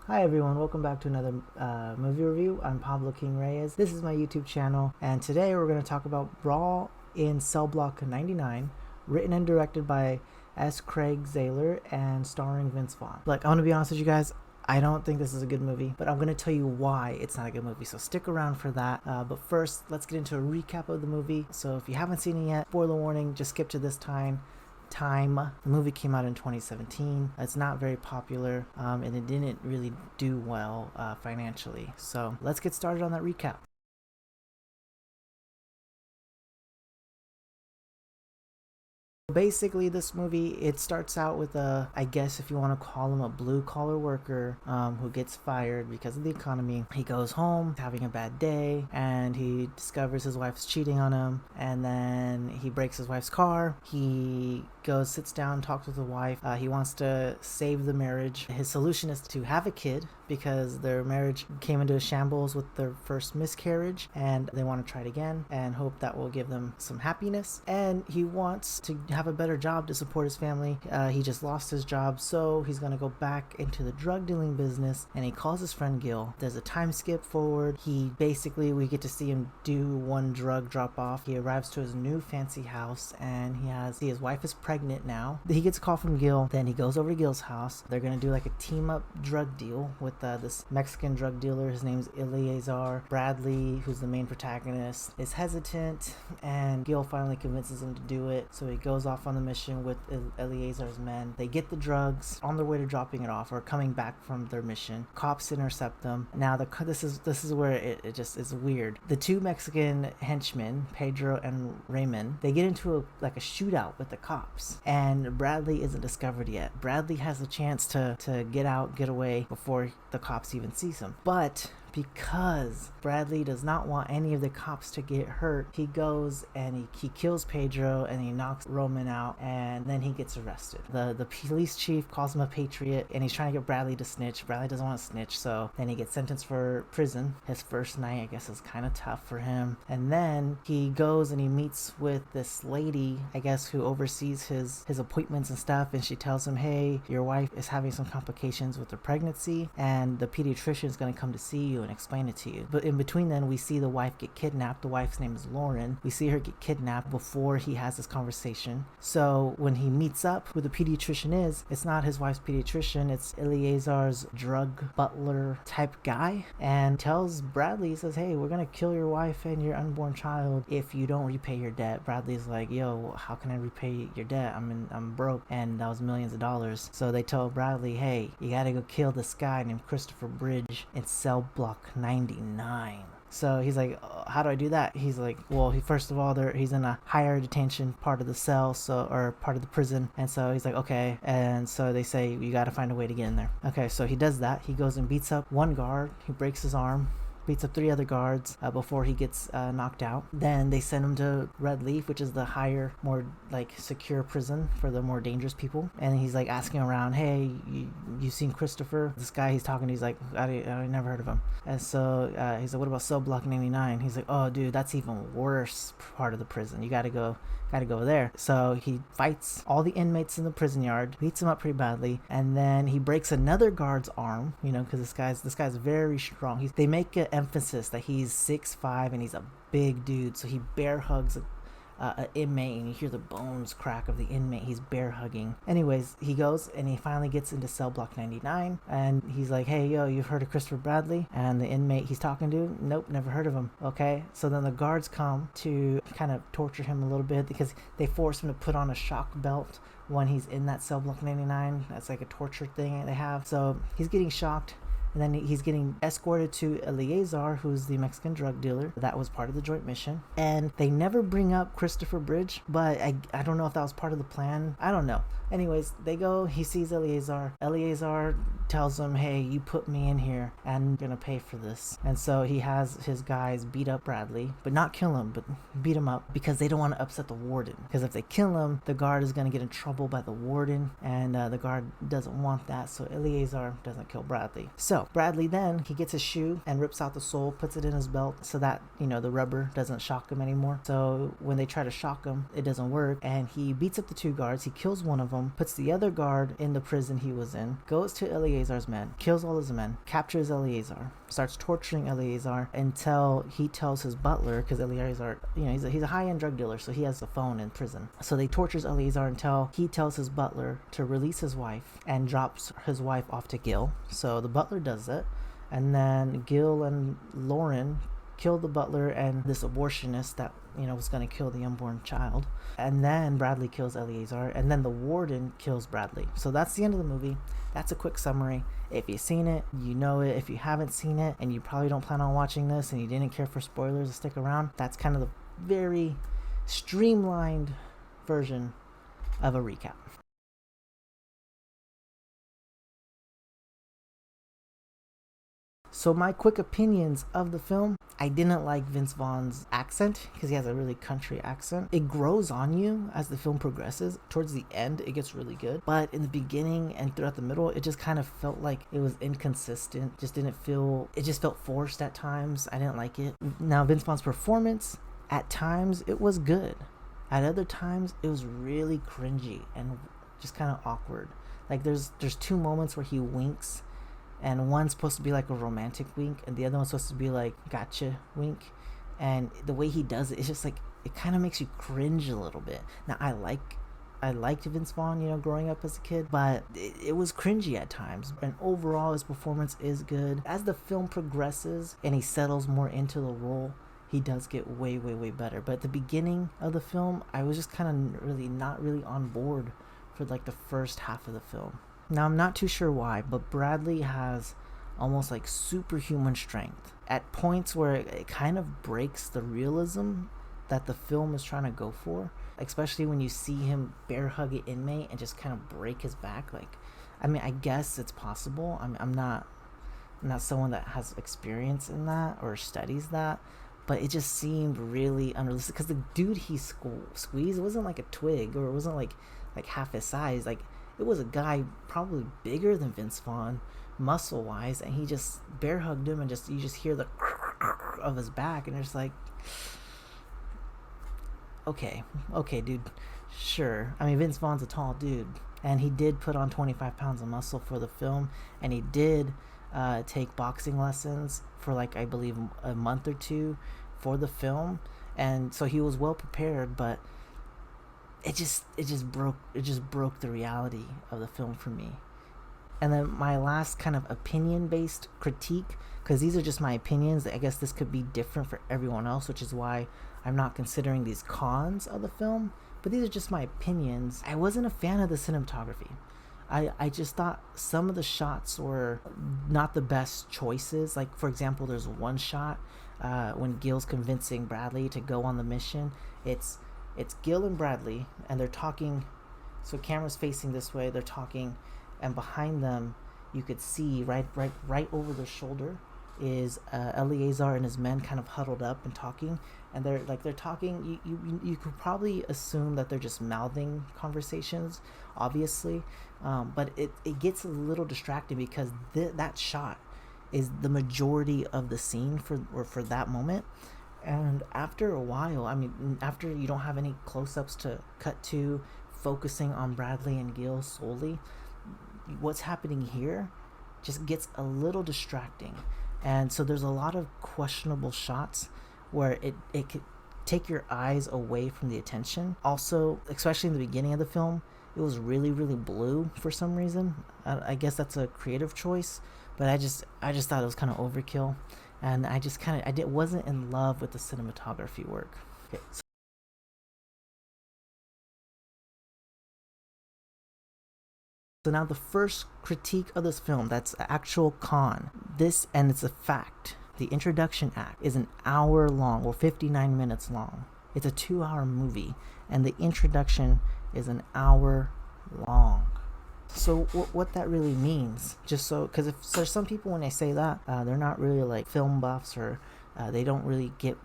Hi everyone, welcome back to another movie review. I'm Pablo King Reyes. This is my YouTube channel, and today we're going to talk about Brawl in Cell Block 99, written and directed by S. Craig Zahler and starring Vince Vaughn. Look, I want to be honest with you guys, I don't think this is a good movie, but I'm going to tell you why it's not a good movie, so stick around for that. But first, let's get into a recap of the movie. So if you haven't seen it yet, spoiler warning, just skip to this time. The movie came out in 2017. It's not very popular, and it didn't really do well financially. So let's get started on that recap. Basically, this movie, it starts out with I guess if you want to call him a blue collar worker who gets fired because of the economy. He goes home having a bad day, and he discovers his wife's cheating on him, and then he breaks his wife's car. He goes, sits down, talks with the wife. He wants to save the marriage. His solution is to have a kid because their marriage came into a shambles with their first miscarriage, and they want to try it again and hope that will give them some happiness. And he wants to have a better job to support his family. He just lost his job, so he's gonna go back into the drug dealing business, and he calls his friend Gil. There's a time skip forward. We get to see him do one drug drop off. He arrives to his new fancy house, and his wife is pregnant now. He gets a call from Gil. Then he goes over to Gil's house. They're gonna do like a team up drug deal with this Mexican drug dealer. His name's Eleazar. Bradley, who's the main protagonist, is hesitant, and Gil finally convinces him to do it. So he goes off on the mission with Eleazar's men. They get the drugs on their way to dropping it off or coming back from their mission. Cops intercept them. Now this is where it just is weird. The two Mexican henchmen, Pedro and Raymond, they get into a shootout with the cops, and Bradley isn't discovered yet. Bradley has a chance to get away before the cops even sees him, but because Bradley does not want any of the cops to get hurt, he goes and he kills Pedro, and he knocks Roman out, and then he gets arrested. The police chief calls him a patriot, and he's trying to get Bradley to snitch. Bradley doesn't want to snitch, so then he gets sentenced for prison. His first night, I guess, is kind of tough for him. And then he goes and he meets with this lady, I guess, who oversees his appointments and stuff, and she tells him, hey, your wife is having some complications with her pregnancy, and the pediatrician is going to come to see you and explain it to you. But in between then, we see the wife get kidnapped. The wife's name is Lauren. We see her get kidnapped before he has this conversation. So when he meets up who the pediatrician is, it's not his wife's pediatrician, it's Eleazar's drug butler type guy, and tells Bradley, he says, hey, we're gonna kill your wife and your unborn child if you don't repay your debt. Bradley's like, yo, how can I repay your debt? I'm broke, and that was millions of dollars. So they tell Bradley, hey, you gotta go kill this guy named Christopher Bridge in Cell Block 99. So he's like, how do I do that? He's like, well, first of all, he's in a higher detention part of the cell, or part of the prison. And so he's like, okay. And so they say, you got to find a way to get in there. Okay, so he does that. He goes and beats up one guard. He breaks his arm. Beats up 3 other guards before he gets knocked out. Then they send him to Red Leaf, which is the higher, more like secure prison for the more dangerous people. And he's like asking around, hey, you seen Christopher? This guy he's talking to, he's like, I never heard of him. And so he's like, what about Cell Block 99? He's like, oh dude, that's even worse part of the prison. You gotta go there. So he fights all the inmates in the prison yard, beats him up pretty badly, and then he breaks another guard's arm, because this guy's very strong. They make an emphasis that he's 6'5" and he's a big dude, so he bear hugs an inmate, and you hear the bones crack of the inmate he's bear hugging. Anyways, he goes and he finally gets into Cell Block 99, and he's like, hey, yo, you've heard of Christopher Bradley? And the inmate he's talking to, nope, never heard of him. Okay, so then the guards come to kind of torture him a little bit because they force him to put on a shock belt when he's in that Cell Block 99. That's like a torture thing they have. So he's getting shocked. And then he's getting escorted to Eleazar, who's the Mexican drug dealer. That was part of the joint mission. And they never bring up Christopher Bridge, but I don't know if that was part of the plan. I don't know. Anyways, they go, he sees Eleazar. Eleazar tells him, hey, you put me in here, and I'm gonna pay for this. And so he has his guys beat up Bradley, but not kill him, but beat him up because they don't want to upset the warden. Because if they kill him, the guard is gonna get in trouble by the warden, and the guard doesn't want that, so Eleazar doesn't kill Bradley. So So Bradley then, he gets his shoe and rips out the sole, puts it in his belt so that, the rubber doesn't shock him anymore. So when they try to shock him, it doesn't work. And he beats up the 2 guards. He kills one of them, puts the other guard in the prison he was in, goes to Eleazar's men, kills all his men, captures Eleazar, starts torturing Eleazar until he tells his butler, because Eleazar, he's a high-end drug dealer, so he has a phone in prison. So they tortures Eleazar until he tells his butler to release his wife and drops his wife off to Gil. So the butler does it, and then Gil and Lauren kill the butler and this abortionist that was going to kill the unborn child. And then Bradley kills Eleazar, and then the warden kills Bradley. So that's the end of the movie. That's a quick summary. If you've seen it, you know it. If you haven't seen it and you probably don't plan on watching this and you didn't care for spoilers to stick around, that's kind of the very streamlined version of a recap. So my quick opinions of the film: I didn't like Vince Vaughn's accent because he has a really country accent. It grows on you as the film progresses. Towards the end, it gets really good. But in the beginning and throughout the middle, it just kind of felt like it was inconsistent. It just felt forced at times. I didn't like it. Now, Vince Vaughn's performance, at times, it was good. At other times, it was really cringy and just kind of awkward. Like there's 2 moments where he winks, and one's supposed to be like a romantic wink and the other one's supposed to be like gotcha wink, and the way he does it, it's just like it kind of makes you cringe a little bit. Now I liked Vince Vaughn, growing up as a kid, but it was cringy at times. And overall, his performance is good. As the film progresses and he settles more into the role, he does get way, way, way better. But at the beginning of the film, I was just kind of not really on board for like the first half of the film. Now, I'm not too sure why, but Bradley has almost like superhuman strength at points where it kind of breaks the realism that the film is trying to go for, especially when you see him bear hug an inmate and just kind of break his back. Like, I mean, I guess it's possible. I'm not someone that has experience in that or studies that, but it just seemed really unrealistic because the dude he squeezed, it wasn't like a twig, or it wasn't like half his size. Like, it was a guy probably bigger than Vince Vaughn, muscle-wise, and he just bear hugged him, and you just hear the of his back, and it's like, okay, dude, sure. I mean, Vince Vaughn's a tall dude, and he did put on 25 pounds of muscle for the film, and he did take boxing lessons for like, I believe, a month or 2 for the film, and so he was well prepared, but it just broke the reality of the film for me. And then my last kind of opinion-based critique, because these are just my opinions, I guess this could be different for everyone else, which is why I'm not considering these cons of the film, but these are just my opinions. I wasn't a fan of the cinematography. I just thought some of the shots were not the best choices. Like, for example, there's one shot when Gil's convincing Bradley to go on the mission. It's Gil and Bradley, and they're talking, so camera's facing this way, they're talking, and behind them you could see right over their shoulder is Eleazar and his men kind of huddled up and talking, and they're talking. You could probably assume that they're just mouthing conversations, obviously, but it gets a little distracting because that shot is the majority of the scene for that moment. And after a while, I mean, after you don't have any close-ups to cut to, focusing on Bradley and Gil solely, what's happening here just gets a little distracting. And so there's a lot of questionable shots where it could take your eyes away from the attention. Also, especially in the beginning of the film, it was really, really blue for some reason. I guess that's a creative choice, but I just thought it was kind of overkill. And I wasn't in love with the cinematography work. Okay, so now the first critique of this film, that's an actual con. And it's a fact. The introduction act is an hour long, or 59 minutes long. It's a 2-hour movie, and the introduction is an hour long. So what that really means, because if there's some people, when they say that, they're not really like film buffs, or they don't really get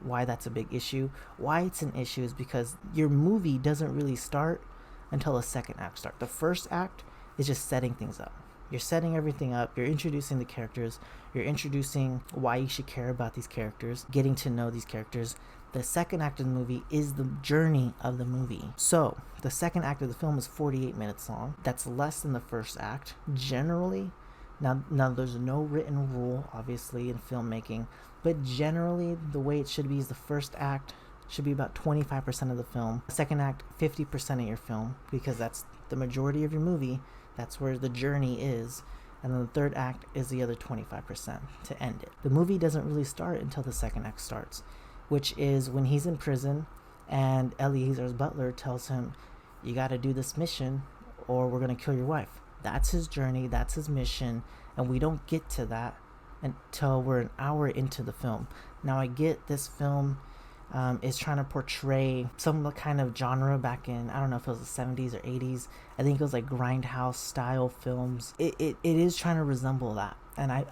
why that's a big issue. Why it's an issue is because your movie doesn't really start until the second act starts. The first act is just setting things up. You're setting everything up, you're introducing the characters, you're introducing why you should care about these characters, getting to know these characters. The second act of the movie is the journey of the movie. So, the second act of the film is 48 minutes long. That's less than the first act, generally. Now there's no written rule, obviously, in filmmaking, but generally, the way it should be is the first act should be about 25% of the film. The second act, 50% of your film, because that's the majority of your movie. That's where the journey is. And then the third act is the other 25% to end it. The movie doesn't really start until the second act starts, which is when he's in prison and Eliezer's butler tells him, you got to do this mission or we're going to kill your wife. That's his journey, that's his mission, and we don't get to that until we're an hour into the film. Now, I get this film is trying to portray some kind of genre back in, I don't know if it was the 70s or 80s. I think it was like grindhouse style films. It is trying to resemble that. And I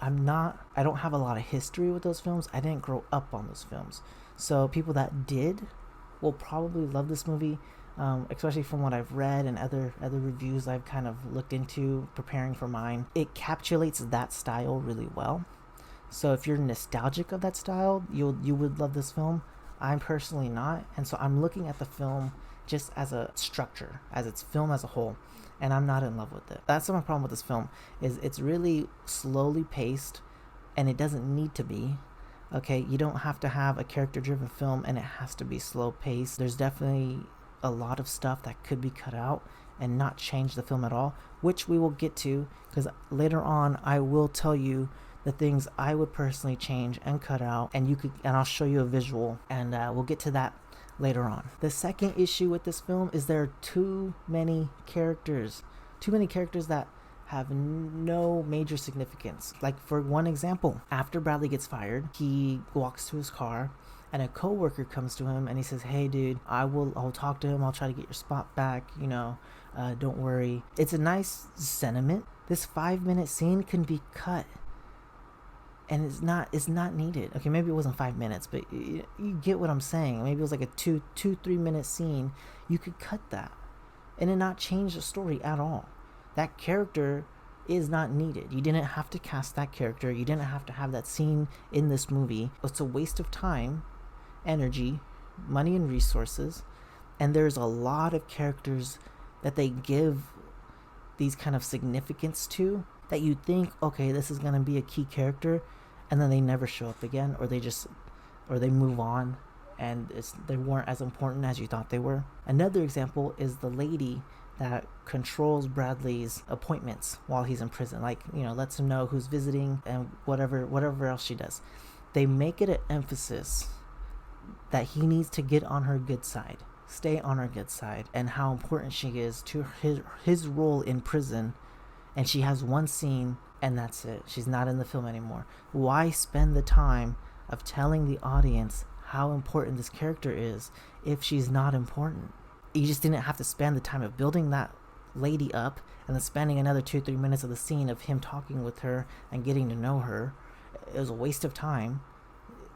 don't have a lot of history with those films. I didn't grow up on those films. So people that did will probably love this movie, especially from what I've read and other reviews I've kind of looked into preparing for mine. It encapsulates that style really well. So if you're nostalgic of that style, you would love this film. I'm personally not, and so I'm looking at the film just as a structure, as its film as a whole, and I'm not in love with it. That's my problem with this film, is it's really slowly paced, and it doesn't need to be. Okay, you don't have to have a character-driven film, and it has to be slow paced. There's definitely a lot of stuff that could be cut out and not change the film at all, which we will get to, because later on I will tell you the things I would personally change and cut out, and I'll show you a visual, and we'll get to that later on. The second issue with this film is there are too many characters that have no major significance. Like, for one example, after Bradley gets fired, he walks to his car and a coworker comes to him and he says, hey dude, I'll talk to him, I'll try to get your spot back, don't worry. It's a nice sentiment. This 5-minute scene can be cut, and it's not needed. Okay, maybe it wasn't 5 minutes, but you get what I'm saying. Maybe it was like a 2-3 minute scene. You could cut that and it not change the story at all. That character is not needed. You didn't have to cast that character. You didn't have to have that scene in this movie. It's a waste of time, energy, money, and resources. And there's a lot of characters that they give these kind of significance to, that you think, okay, this is going to be a key character, and then they never show up again, or they move on, and they weren't as important as you thought they were. Another example is the lady that controls Bradley's appointments while he's in prison, lets him know who's visiting and whatever else she does. They make it an emphasis that he needs to get on her good side, stay on her good side, and how important she is to his role in prison. And she has one scene, and that's it. She's not in the film anymore. Why spend the time of telling the audience how important this character is if she's not important? You just didn't have to spend the time of building that lady up and then spending another 2-3 minutes of the scene of him talking with her and getting to know her. It was a waste of time,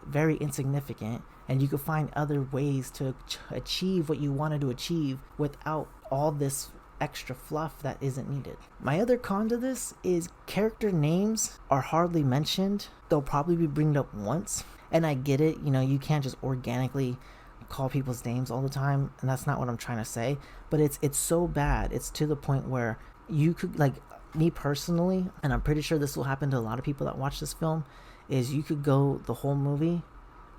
very insignificant, and you could find other ways to achieve what you wanted to achieve without all this extra fluff that isn't needed. My other con to this is character names are hardly mentioned. They'll probably be bringed up once, and I get it, you can't just organically call people's names all the time, and that's not what I'm trying to say, but it's so bad. It's to the point where you could, like, me personally, and I'm pretty sure this will happen to a lot of people that watch this film, is you could go the whole movie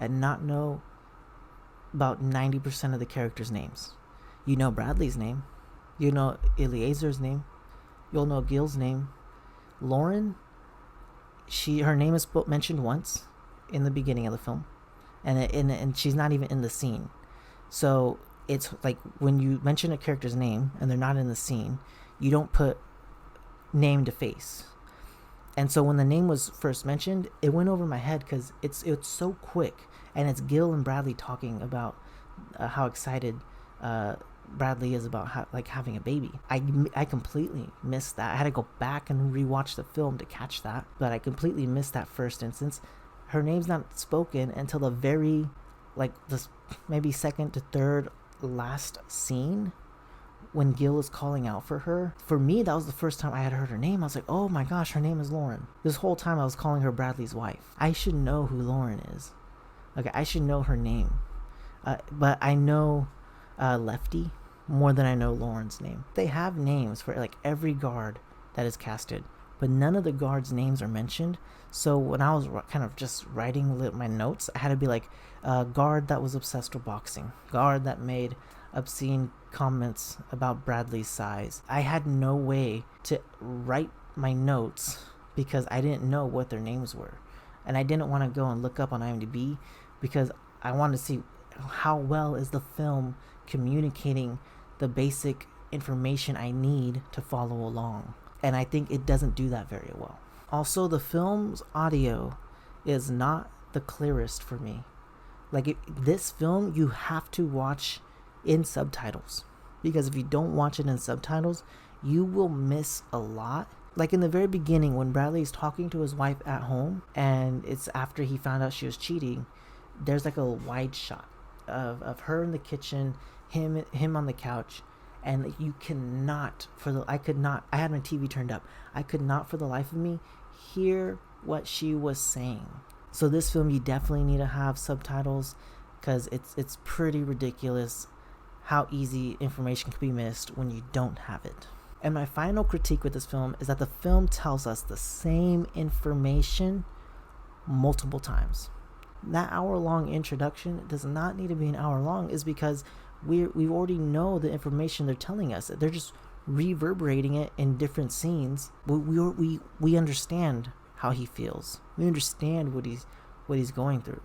and not know about 90% of the characters' names. You know Bradley's name, you know Eliezer's name, you'll know Gil's name. Lauren, her name is mentioned once in the beginning of the film, and she's not even in the scene. So it's like when you mention a character's name and they're not in the scene, you don't put name to face. And so when the name was first mentioned, it went over my head because it's so quick, and it's Gil and Bradley talking about how excited Bradley is about having a baby. I completely missed that. I had to go back and rewatch the film to catch that, but I completely missed that first instance. Her name's not spoken until the very, maybe second to third last scene, when Gil is calling out for her, for me, that was the first time I had heard her name. I was like, oh my gosh, her name is Lauren. This whole time I was calling her Bradley's wife. I should know who Lauren is. Okay, I should know her name. But I know Lefty more than I know Lauren's name. They have names for like every guard that is casted, but none of the guards' names are mentioned. So when I was kind of just writing my notes, I had to be like, guard that was obsessed with boxing, guard that made obscene comments about Bradley's size. I had no way to write my notes because I didn't know what their names were. And I didn't want to go and look up on IMDb because I wanted to see how well is the film communicating the basic information I need to follow along. And I think it doesn't do that very well. Also, the film's audio is not the clearest for me. Like, this film, you have to watch in subtitles. Because if you don't watch it in subtitles, you will miss a lot. Like in the very beginning, when Bradley's talking to his wife at home, and it's after he found out she was cheating, there's like a wide shot of her in the kitchen, him on the couch, and you cannot, I had my TV turned up, I could not for the life of me hear what she was saying. So this film, you definitely need to have subtitles, because it's pretty ridiculous how easy information can be missed when you don't have it. And my final critique with this film is that the film tells us the same information multiple times. That hour-long introduction does not need to be an hour long, is because we already know the information they're telling us. They're just reverberating it in different scenes. We understand how he feels. We understand what he's going through.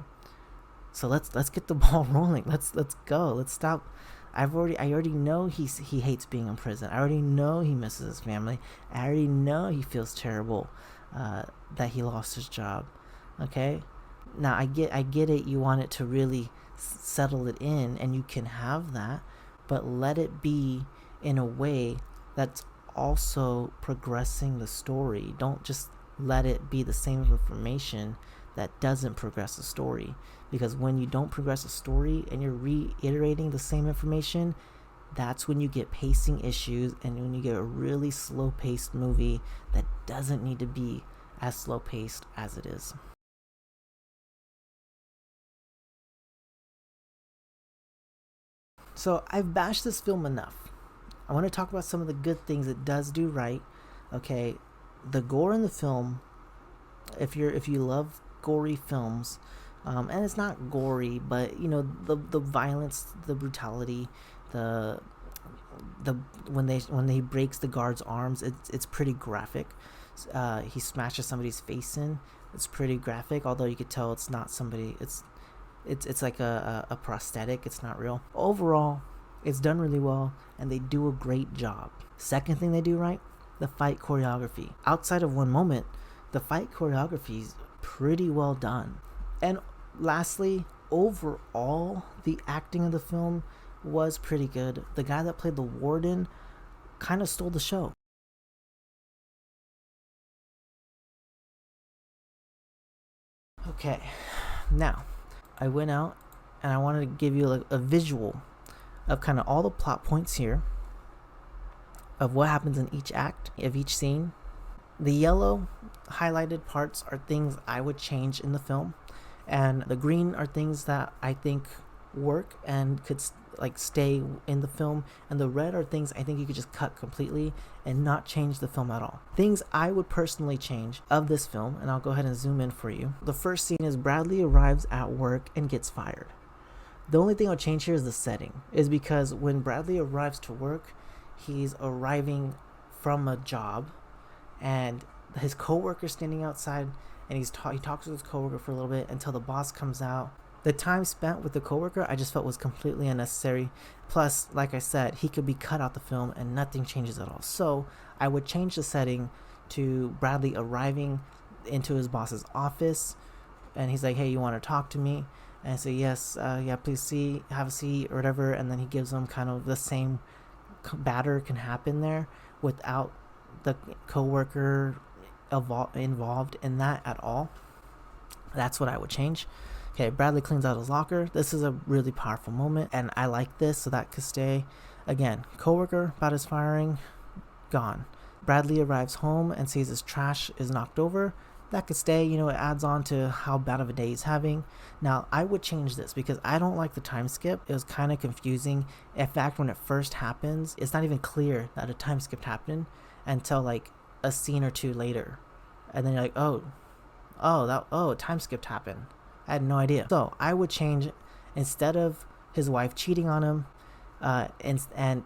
So let's get the ball rolling. Let's go. Let's stop. I already know he hates being in prison. I already know he misses his family. I already know he feels terrible that he lost his job. Okay? Now I get it. You want it to really settle it in, and you can have that, but let it be in a way that's also progressing the story. Don't just let it be the same information that doesn't progress the story. Because when you don't progress a story and you're reiterating the same information, that's when you get pacing issues, and when you get a really slow-paced movie that doesn't need to be as slow-paced as it is. So I've bashed this film enough. I want to talk about some of the good things it does do right. Okay, the gore in the film, if you love gory films, and it's not gory, but you know, the violence, the brutality, the when he breaks the guard's arms, it's pretty graphic. He smashes somebody's face in. It's pretty graphic, although you could tell it's not somebody. It's like a prosthetic. It's not real. Overall, it's done really well, and they do a great job. Second thing they do right, the fight choreography. Outside of one moment, the fight choreography is pretty well done. And lastly, overall, the acting of the film was pretty good. The guy that played the warden kind of stole the show. Okay, now I went out and I wanted to give you a visual of kind of all the plot points here, of what happens in each act of each scene. The yellow highlighted parts are things I would change in the film, and the green are things that I think work and could stay in the film, and the red are things I think you could just cut completely and not change the film at all. Things I would personally change of this film, and I'll go ahead and zoom in for you. The first scene is Bradley arrives at work and gets fired. The only thing I'll change here is the setting, is because when Bradley arrives to work, he's arriving from a job, and his coworker's standing outside, and he talks with his coworker for a little bit until the boss comes out. The time spent with the coworker, I just felt was completely unnecessary. Plus, like I said, he could be cut out the film and nothing changes at all. So I would change the setting to Bradley arriving into his boss's office, and he's like, "Hey, you want to talk to me?" And I say, "Yes, yeah, please have a seat," or whatever. And then he gives him kind of the same batter can happen there without the coworker involved in that at all. That's what I would change. Okay, Bradley cleans out his locker. This is a really powerful moment, and I like this, so that could stay. Again, coworker about his firing, gone. Bradley arrives home and sees his trash is knocked over. That could stay, it adds on to how bad of a day he's having. Now, I would change this because I don't like the time skip. It was kind of confusing. In fact, when it first happens, it's not even clear that a time skip happened until like a scene or two later. And then you're like, time skipped happened. I had no idea. So I would change, instead of his wife cheating on him, and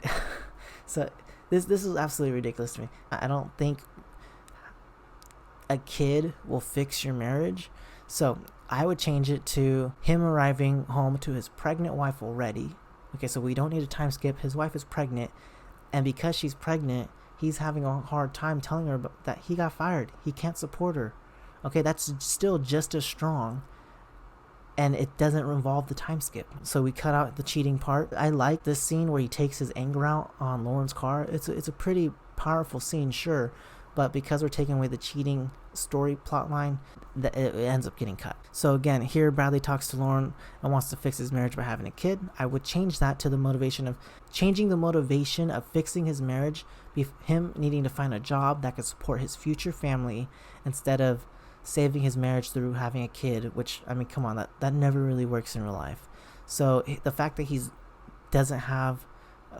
so this is absolutely ridiculous to me. I don't think a kid will fix your marriage. So I would change it to him arriving home to his pregnant wife already. Okay, so we don't need a time skip. His wife is pregnant, and because she's pregnant, he's having a hard time telling her that he got fired. He can't support her. Okay, that's still just as strong, and it doesn't involve the time skip. So we cut out the cheating part. I like this scene where he takes his anger out on Lauren's car. It's a pretty powerful scene, sure, but because we're taking away the cheating story plot line, it ends up getting cut. So again, here Bradley talks to Lauren and wants to fix his marriage by having a kid. I would change that to the motivation of fixing his marriage, be him needing to find a job that could support his future family instead of saving his marriage through having a kid, which, I mean, come on, that never really works in real life. So the fact that he doesn't have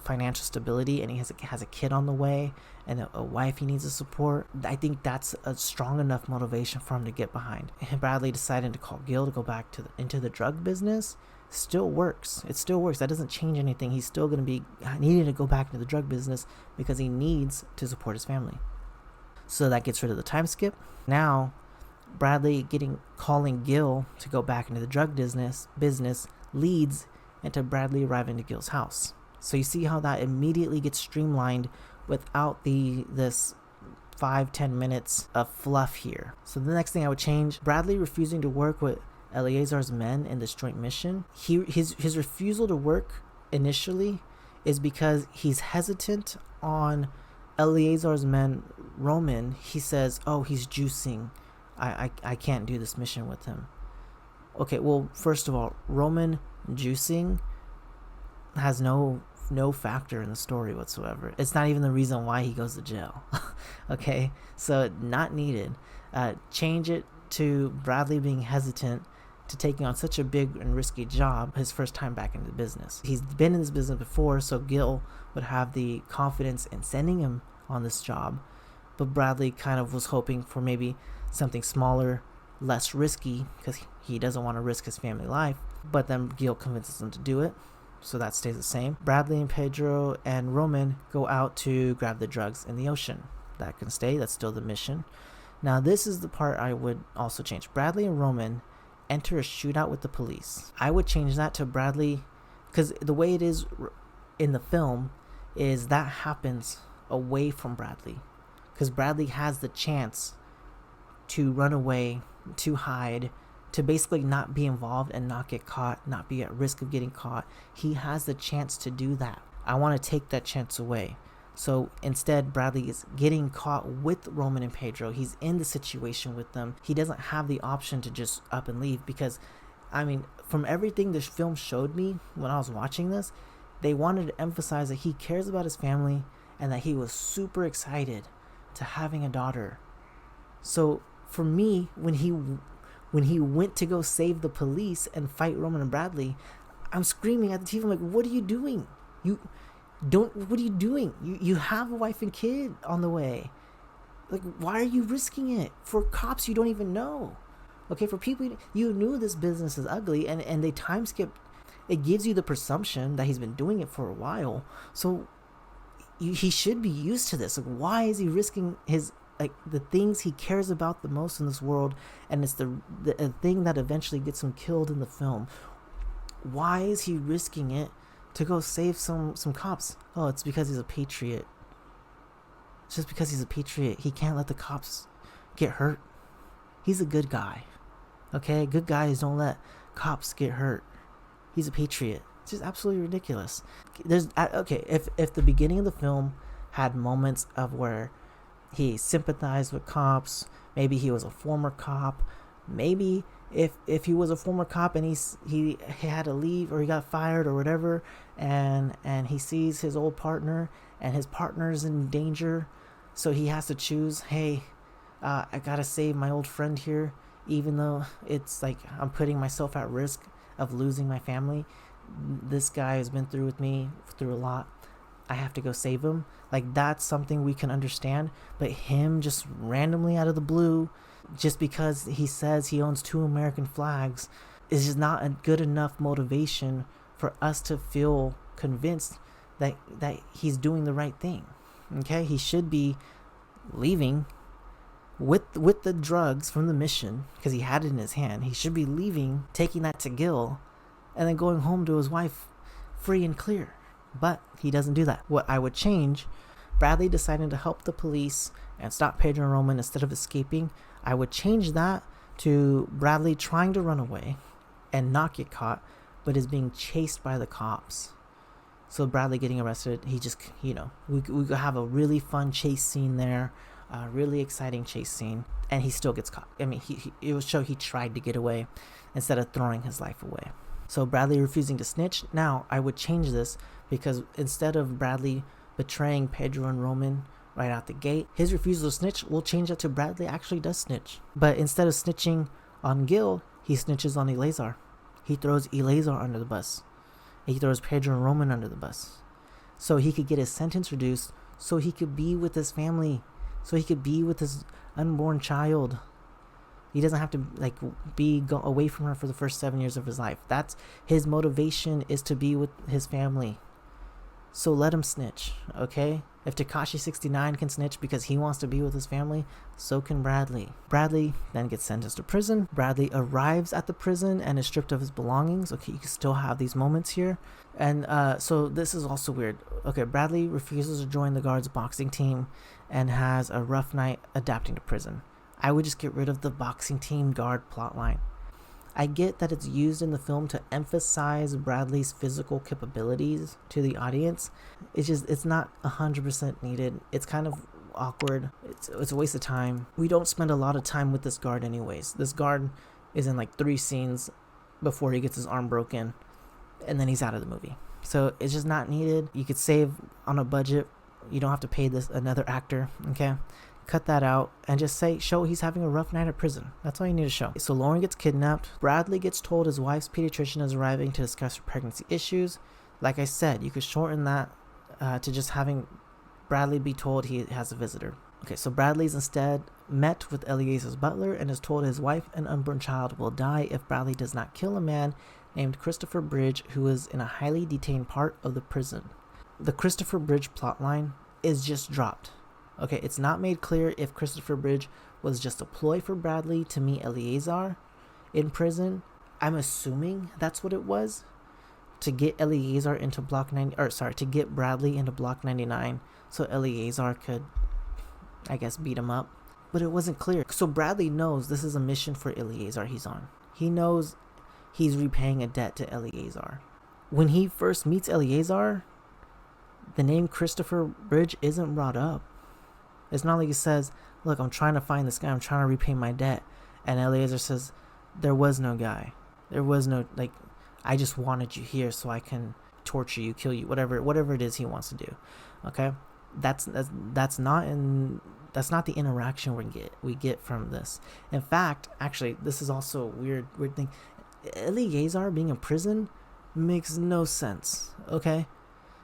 financial stability and he has a kid on the way and a wife he needs to support, I think that's a strong enough motivation for him to get behind. And Bradley deciding to call Gil to go back into the drug business still works. It still works. That doesn't change anything. He's still going to be needing to go back into the drug business because he needs to support his family. So that gets rid of the time skip. Now Bradley calling Gil to go back into the drug business leads into Bradley arriving to Gil's house. So you see how that immediately gets streamlined without this 5-10 minutes of fluff here. So the next thing I would change, Bradley refusing to work with Eleazar's men in this joint mission. His refusal to work initially is because he's hesitant on Eleazar's men. Roman, he says, he's juicing. I can't do this mission with him. Okay, well, first of all, Roman juicing has no factor in the story whatsoever. It's not even the reason why he goes to jail. Okay, so not needed. Change it to Bradley being hesitant to taking on such a big and risky job his first time back into the business. He's been in this business before, so Gil would have the confidence in sending him on this job, but Bradley kind of was hoping for maybe something smaller, less risky, because he doesn't want to risk his family life. But then Gil convinces him to do it, so that stays the same. Bradley and Pedro and Roman go out to grab the drugs in the ocean. That can stay. That's still the mission. Now this is the part I would also change. Bradley and Roman enter a shootout with the police. I would change that to Bradley, because the way it is in the film is that happens away from Bradley, because Bradley has the chance to run away, to hide, to basically not be involved and not get caught, not be at risk of getting caught. He has the chance to do that. I want to take that chance away. So instead, Bradley is getting caught with Roman and Pedro. He's in the situation with them. He doesn't have the option to just up and leave, because, I mean, from everything this film showed me when I was watching this, they wanted to emphasize that he cares about his family and that he was super excited to having a daughter. So for me, when he went to go save the police and fight Roman and Bradley, I'm screaming at the TV. I'm like, what are you doing? What are you doing? You have a wife and kid on the way. Like, why are you risking it for cops you don't even know? Okay, for people you knew this business is ugly, and they time skipped. It gives you the presumption that he's been doing it for a while, so he should be used to this. Like, why is he risking the things he cares about the most in this world, and it's the thing that eventually gets him killed in the film? Why is he risking it to go save some cops? Oh, it's because he's a patriot. It's just because he's a patriot. He can't let the cops get hurt. He's a good guy. Okay? Good guys don't let cops get hurt. He's a patriot. It's just absolutely ridiculous. If the beginning of the film had moments of where he sympathized with cops, maybe he was a former cop, Maybe if he was a former cop and he had to leave or he got fired or whatever, and he sees his old partner and his partner's in danger, so he has to choose, hey, I gotta save my old friend here, even though it's like I'm putting myself at risk of losing my family. This guy has been through a lot. I have to go save him. Like, that's something we can understand. But him just randomly out of the blue, just because he says he owns 2 American flags, is just not a good enough motivation for us to feel convinced that he's doing the right thing. Okay, he should be leaving with the drugs from the mission, because he had it in his hand. He should be leaving, taking that to Gil, and then going home to his wife free and clear. But he doesn't do that. What I would change, Bradley deciding to help the police and stop Pedro and Roman instead of escaping, I would change that to Bradley trying to run away and not get caught, but is being chased by the cops. So Bradley getting arrested, he just, we could have a really fun chase scene there, a really exciting chase scene, and he still gets caught. I mean, it would show he tried to get away instead of throwing his life away. So Bradley refusing to snitch. Now, I would change this, because instead of Bradley betraying Pedro and Roman right out the gate, his refusal to snitch, we'll change that to Bradley actually does snitch. But instead of snitching on Gil, he snitches on Eleazar. He throws Eleazar under the bus. He throws Pedro and Roman under the bus. So he could get his sentence reduced, so he could be with his family, so he could be with his unborn child. He doesn't have to go away from her for the first 7 years of his life. That's his motivation, is to be with his family. So let him snitch, okay? If Tekashi69 can snitch because he wants to be with his family, so can Bradley. Bradley then gets sentenced to prison. Bradley arrives at the prison and is stripped of his belongings. Okay, you can still have these moments here. And so this is also weird. Okay, Bradley refuses to join the guards' boxing team and has a rough night adapting to prison. I would just get rid of the boxing team guard plotline. I get that it's used in the film to emphasize Bradley's physical capabilities to the audience. It's not 100% needed. It's kind of awkward. It's a waste of time. We don't spend a lot of time with this guard anyways. This guard is in 3 scenes before he gets his arm broken, and then he's out of the movie. So it's just not needed. You could save on a budget. You don't have to pay another actor, okay? Cut that out and just show he's having a rough night at prison. That's all you need to show. So Lauren gets kidnapped. Bradley gets told his wife's pediatrician is arriving to discuss her pregnancy issues. Like I said, you could shorten that to just having Bradley be told he has a visitor. Okay, so Bradley's instead met with Eleazar's butler and is told his wife and unborn child will die if Bradley does not kill a man named Christopher Bridge, who is in a highly detained part of the prison. The Christopher Bridge plotline is just dropped. Okay, it's not made clear if Christopher Bridge was just a ploy for Bradley to meet Eleazar in prison. I'm assuming that's what it was, to get Eleazar into to get Bradley into Block 99 so Eleazar could, I guess, beat him up. But it wasn't clear. So Bradley knows this is a mission for Eleazar he's on. He knows he's repaying a debt to Eleazar. When he first meets Eleazar, the name Christopher Bridge isn't brought up. It's not like he says, look, I'm trying to find this guy. I'm trying to repay my debt. And Eleazar says, there was no guy. There was no, I just wanted you here so I can torture you, kill you, whatever it is he wants to do. Okay? That's not the interaction we get from this. In fact, actually, this is also a weird thing. Eleazar being in prison makes no sense. Okay?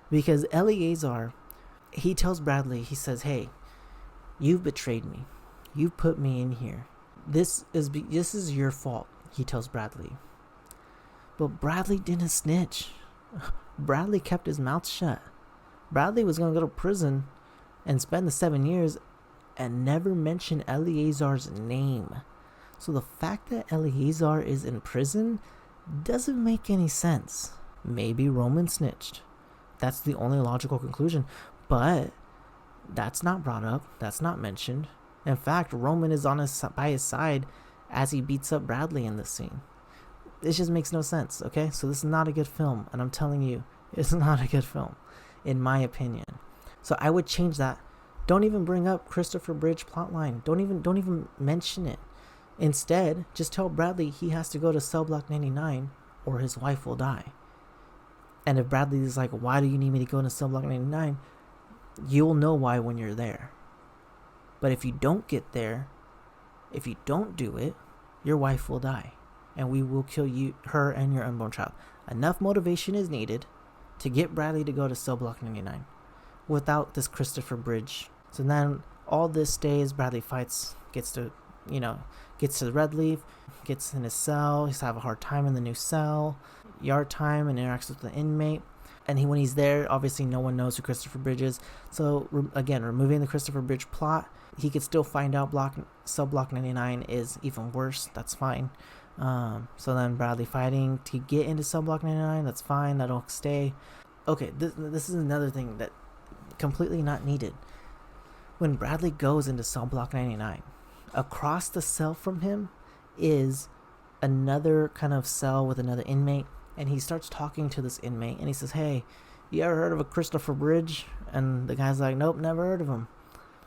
Because Eleazar, he tells Bradley, he says, hey, you've betrayed me. You've put me in here. This is your fault, he tells Bradley. But Bradley didn't snitch. Bradley kept his mouth shut. Bradley was going to go to prison and spend the 7 years and never mention Eleazar's name. So the fact that Eleazar is in prison doesn't make any sense. Maybe Roman snitched. That's the only logical conclusion. But that's not brought up. That's not mentioned. In fact, Roman is by his side as he beats up Bradley in this scene. This just makes no sense, okay? So this is not a good film, and I'm telling you, it's not a good film, in my opinion. So I would change that. Don't even bring up Christopher Bridge plotline. Don't even mention it Instead, just tell Bradley he has to go to cell block 99 or his wife will die. And if Bradley is like, why do you need me to go into cell block 99? You'll know why when you're there. But if you don't get there, if you don't do it, your wife will die. And we will kill you, her and your unborn child. Enough motivation is needed to get Bradley to go to cell block 99 without this Christopher Bridge. So then all this stays, Bradley fights, gets to the Red Leaf, gets in his cell. He's having a hard time in the new cell. Yard time and interacts with the inmate. And when he's there, obviously no one knows who Christopher Bridge is. So again, removing the Christopher Bridge plot, he could still find out cell block 99 is even worse. That's fine. So then Bradley fighting to get into cell block 99. That's fine. That'll stay. Okay, this is another thing that completely not needed. When Bradley goes into cell block 99, across the cell from him is another kind of cell with another inmate, and he starts talking to this inmate, and he says, hey, you ever heard of a Christopher Bridge? And the guy's like, nope, never heard of him.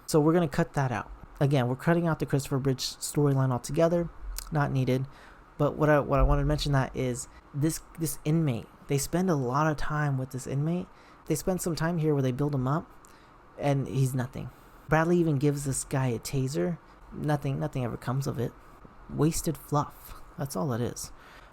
So we're going to cut that out. Again, we're cutting out the Christopher Bridge storyline altogether. Not needed. But what I wanted to mention that is this inmate, they spend a lot of time with this inmate. They spend some time here where they build him up, and he's nothing. Bradley even gives this guy a taser. Nothing ever comes of it. Wasted fluff. That's all it is.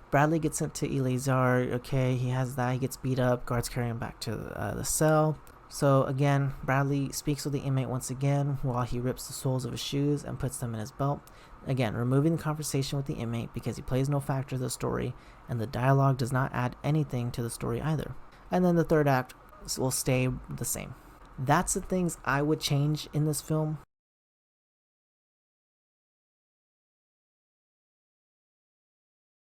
Bradley gets sent to Eleazar. Okay, he has that. He gets beat up. Guards carry him back to the cell. So again, Bradley speaks with the inmate once again while he rips the soles of his shoes and puts them in his belt. Again, removing the conversation with the inmate because he plays no factor to the story, and the dialogue does not add anything to the story either. And then the third act will stay the same. That's the things I would change in this film.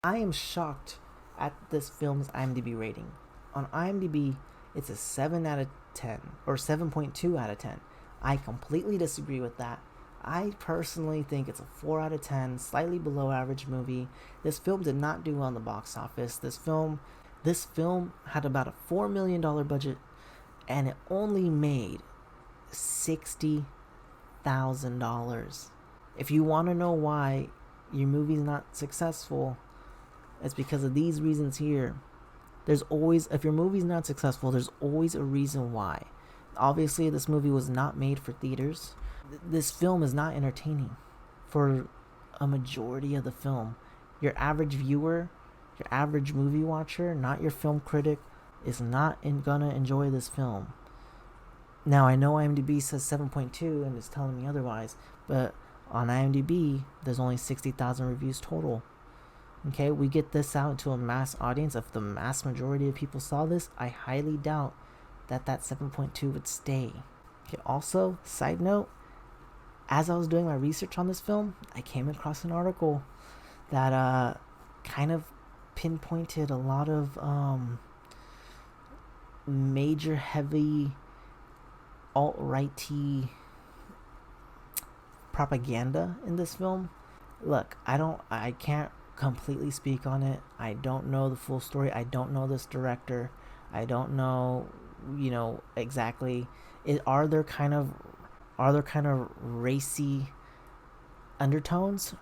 I am shocked at this film's IMDb rating. On IMDb, it's a 7 out of 10, or 7.2 out of 10. I completely disagree with that. I personally think it's a 4 out of 10, slightly below average movie. This film did not do well in the box office. This film had about a $4 million budget, and it only made $60,000. If you want to know why your movie's not successful, it's because of these reasons here. If your movie's not successful, there's always a reason why. Obviously, this movie was not made for theaters. This film is not entertaining for a majority of the film. Your average viewer, your average movie watcher, not your film critic, is not gonna enjoy this film. Now, I know IMDb says 7.2 and is telling me otherwise, but on IMDb, there's only 60,000 reviews total. Okay, we get this out to a mass audience. If the mass majority of people saw this, I highly doubt that 7.2 would stay. Okay, also, side note, as I was doing my research on this film, I came across an article that kind of pinpointed a lot of major heavy alt-righty propaganda in this film. Look, I can't completely speak on it. I don't know the full story. I don't know this director. I don't know, exactly. Are there kind of racy undertones?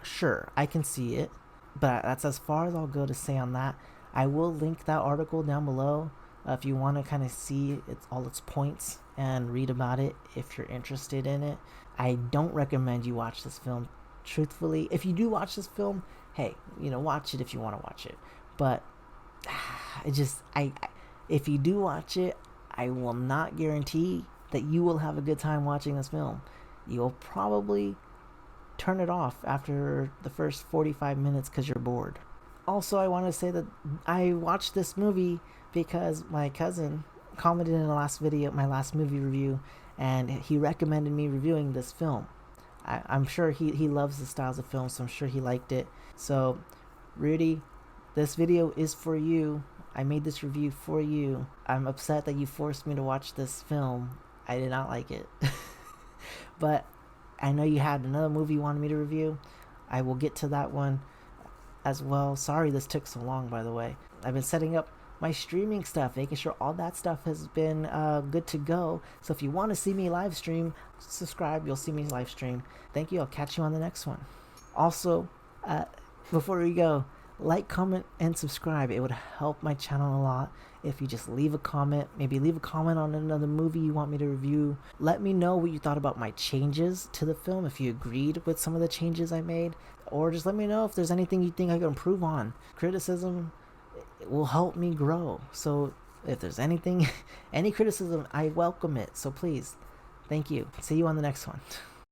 Sure, I can see it, but that's as far as I'll go to say on that. I will link that article down below if you want to kind of see all its points and read about it if you're interested in it. I don't recommend you watch this film. Truthfully, if you do watch this film, hey, watch it if you want to watch it. But if you do watch it, I will not guarantee that you will have a good time watching this film. You'll probably turn it off after the first 45 minutes because you're bored. Also, I want to say that I watched this movie because my cousin commented in my last movie review, and he recommended me reviewing this film. I'm sure he loves the styles of film, so I'm sure he liked it. So, Rudy, this video is for you. I made this review for you. I'm upset that you forced me to watch this film. I did not like it. But I know you had another movie you wanted me to review. I will get to that one as well. Sorry this took so long, by the way. I've been setting up my streaming stuff, making sure all that stuff has been good to go. So if you want to see me live stream, subscribe. You'll see me live stream. Thank you. I'll catch you on the next one. Also, uh, before we go, like, comment, and subscribe. It would help my channel a lot if you just leave a comment. Maybe leave a comment on another movie you want me to review. Let me know what you thought about my changes to the film, if you agreed with some of the changes I made, or just let me know if there's anything you think I could improve on. Criticism will help me grow. So if there's anything, any criticism, I welcome it. So please, thank you. See you on the next one.